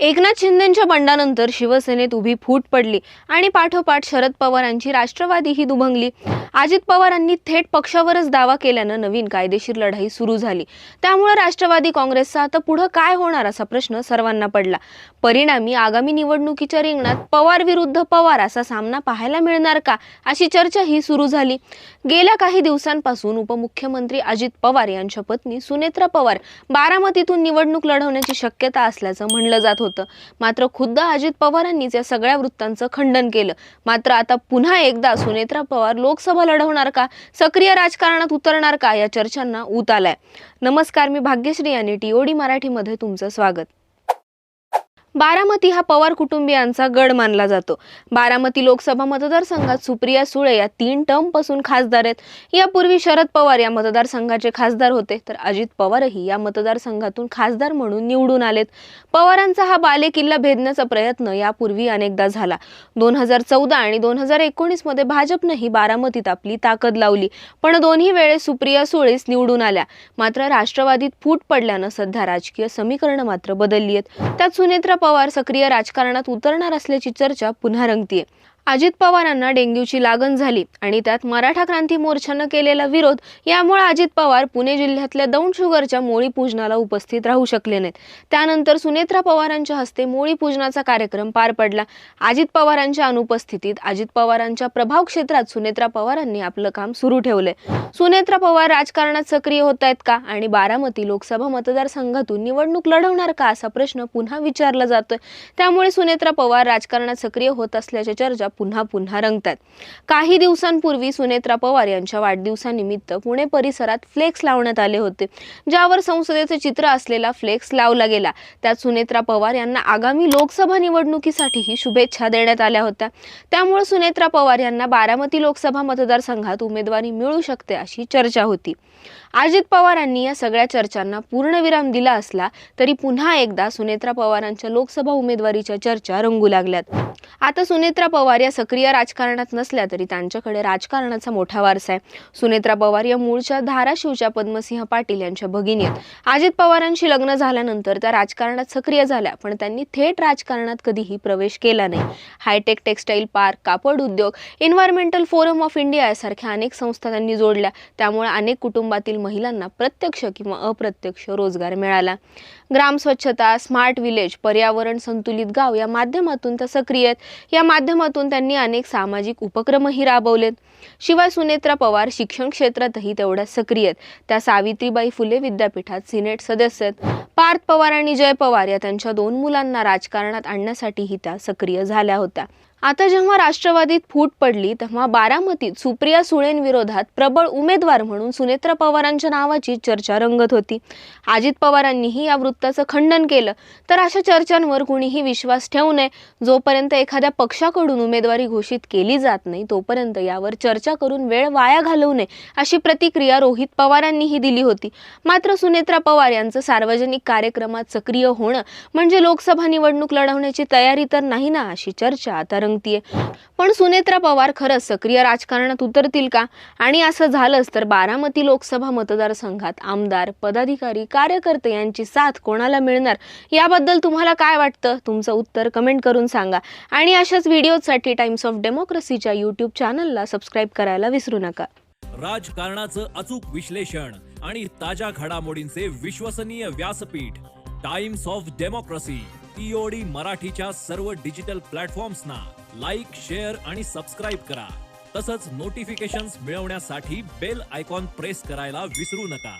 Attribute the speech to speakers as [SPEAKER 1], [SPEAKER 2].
[SPEAKER 1] एकनाथ शिंदेंच्या बंडानंतर शिवसेनेत उभी फूट पडली आणि पाठोपाठ शरद पवारांची राष्ट्रवादीही दुभंगली। अजित पवारांनी थेट पक्षावरच दावा केल्यानं नवीन कायदेशीर लढाई सुरू झाली। त्यामुळे राष्ट्रवादी काँग्रेसचा आता पुढे काय होणार असा प्रश्न सर्वांना पडला। परिणामी आगामी निवडणुकीच्या रिंगणात पवार विरुद्ध पवार असा सामना पाहायला मिळणार का अशी चर्चा ही सुरू झाली। गेल्या काही दिवसांपासून उपमुख्यमंत्री अजित पवार यांच्या पत्नी सुनेत्रा पवार बारामतीतून निवडणूक लढवण्याची शक्यता असल्याचं म्हणलं जात होतं। मात्र खुद्द अजित पवारांनीच या सगळ्या वृत्तांचं खंडन केलं। मात्र आता पुन्हा एकदा सुनेत्रा पवार लोकसभा लढवणार का, सक्रिय राजकारणात उतरणार का या चर्चांना ऊत आलाय। नमस्कार, मी भाग्यश्री आणि टीओडी मराठीमध्ये तुमचं स्वागत। बारामती हा पवार कुटुंबियांचा गड मानला जातो। बारामती लोकसभा मतदारसंघात सुप्रिया सुळे या 3 टर्म पासून खासदार आहेत। यापूर्वी शरद पवार या मतदारसंघाचे खासदार होते, तर अजित पवारही या मतदारसंघातून खासदार म्हणून निवडून आलेत। पवारांचा हा बालेकिल्ला भेदण्याचा प्रयत्न यापूर्वी अनेकदा झाला। 2014 आणि 2019 मध्ये भाजपनेही बारामतीत आपली ताकद लावली, पण दोन्ही वेळेस सुप्रिया सुळेच निवडून आल्या। मात्र राष्ट्रवादीत फूट पडल्यानं सध्या राजकीय समीकरण मात्र बदलली आहेत। त्यात सुनेत्रा पवार सक्रिय राजकारणात उतरणार असल्याची चर्चा पुन्हा रंगतीये। अजित पवारांना डेंग्यूची लागण झाली आणि त्यात मराठा क्रांती मोर्चानं केलेला विरोध यामुळे अजित पवार पुणे जिल्ह्यातल्या दौंड शुगरच्या मोळी पूजनाला उपस्थित राहू शकले नाहीत। त्यानंतर सुनेत्रा पवारांच्या हस्ते मोळी पूजनाचा कार्यक्रम पार पडला। अजित पवारांच्या अनुपस्थितीत अजित पवारांच्या प्रभाव क्षेत्रात सुनेत्रा पवारांनी आपलं काम सुरू ठेवलंय। सुनेत्रा पवार राजकारणात सक्रिय होत आहेत का आणि बारामती लोकसभा मतदारसंघातून निवडणूक लढवणार का असा प्रश्न पुन्हा विचारला जातोय। त्यामुळे सुनेत्रा पवार राजकारणात सक्रिय होत असल्याच्या चर्चा पुन्हा रंगतात। काही दिवसांपूर्वी सुनेत्रा पवार यांच्या वाढदिवसानिमित्त पुणे परिसरात फ्लेक्स लावण्यात आले होते, ज्यावर संसदेचे चित्र असलेला फ्लेक्स लावला गेला। त्यात सुनेत्रा पवार यांना आगामी लोकसभा निवडणुकीसाठीही शुभेच्छा देण्यात आल्या होत्या। त्यामुळे सुनेत्रा पवार यांना बारामती लोकसभा मतदारसंघात उमेदवारी मिळू शकते अशी चर्चा होती। अजित पवारांनी या सगळ्या चर्चांना पूर्णविराम दिला असला तरी पुन्हा एकदा सुनेत्रा पवारांच्या लोकसभा उमेदवारीच्या चर्चा रंगू लागल्यात। आता सुनेत्रा पवार या सक्रिय राजकारणात नसल्या तरी त्यांच्याकडे राजकारणाचा मोठा वारसा आहे। सुनेत्रा पवार या मूळच्या धाराशिवच्या पद्मसिंह पाटील यांच्या भगिनी आहेत। अजित पवारांशी लग्न झाल्यानंतर त्या राजकारणात सक्रिय झाल्या, पण त्यांनी थेट राजकारणात कधीही प्रवेश केला नाही। हायटेक टेक्सटाईल पार्क, कापड उद्योग, एन्व्हायरमेंटल फोरम ऑफ इंडिया यासारख्या अनेक संस्था त्यांनी जोडल्या। त्यामुळे अनेक कुटुंबातील महिलांना प्रत्यक्ष किंवा अप्रत्यक्ष रोजगार मिळाला। ग्राम स्वच्छता, स्मार्ट विलेज, पर्यावरण संतुलित गाव या माध्यमातून त्या सक्रिय आहेत। या माध्यमातून त्यांनी अनेक सामाजिक उपक्रमही राबवलेत। शिवाय सुनेत्रा पवार शिक्षण क्षेत्रातही तेवढ्याच सक्रिय आहेत। त्या सावित्रीबाई फुले विद्यापीठात सिनेट सदस्य आहेत। पार्थ पवार आणि जय पवार या त्यांच्या 2 मुलांना राजकारणात आणण्यासाठीही त्या सक्रिय झाल्या होत्या। आता जेव्हा राष्ट्रवादीत फूट पडली तेव्हा बारामतीत सुप्रिया सुळेंविरोधात प्रबळ उमेदवार म्हणून सुनेत्रा पवारांच्या नावाची चर्चा रंगत होती। अजित पवारांनीही या वृत्ताचं खंडन केलं। तर अशा चर्चांवर कुणीही विश्वास ठेवू नये। जोपर्यंत एखाद्या पक्षाकडून उमेदवारी घोषित केली जात नाही तोपर्यंत यावर चर्चा करून वेळ वाया घालवू नये अशी प्रतिक्रिया रोहित पवारांनीही दिली होती। मात्र सुनेत्रा पवार यांचं सार्वजनिक कार्यक्रमात सक्रिय होणं म्हणजे लोकसभा निवडणूक लढवण्याची तयारी तर नाही ना अशी चर्चा आता पण सुनेत्रा पवार खरंच सक्रिय राजकारणात उतरतील का? आणि असं झालंच तर बारामती लोकसभा मतदारसंघात आमदार, पदाधिकारी, कार्यकर्ते यांची साथ कोणाला मिळणार याबद्दल तुम्हाला काय वाटतं? तुमचं उत्तर कमेंट करून सांगा आणि अशाच व्हिडिओसाठी टाइम्स ऑफ डेमोक्रेसीच्या YouTube चॅनलला सबस्क्राइब करायला विसरू नका।
[SPEAKER 2] राजकारणाचं अचूक विश्लेषण आणि ताज्या घडामोडींचे विश्वसनीय व्यासपीठ टाइम्स ऑफ डेमोक्रेसी टीओडी मराठीच्या सर्व डिजिटल प्लॅटफॉर्म्सना लाईक, शेअर आणि सबस्क्राइब करा। तसंच नोटिफिकेशन्स मिळवण्यासाठी बेल आयकॉन प्रेस करायला विसरू नका।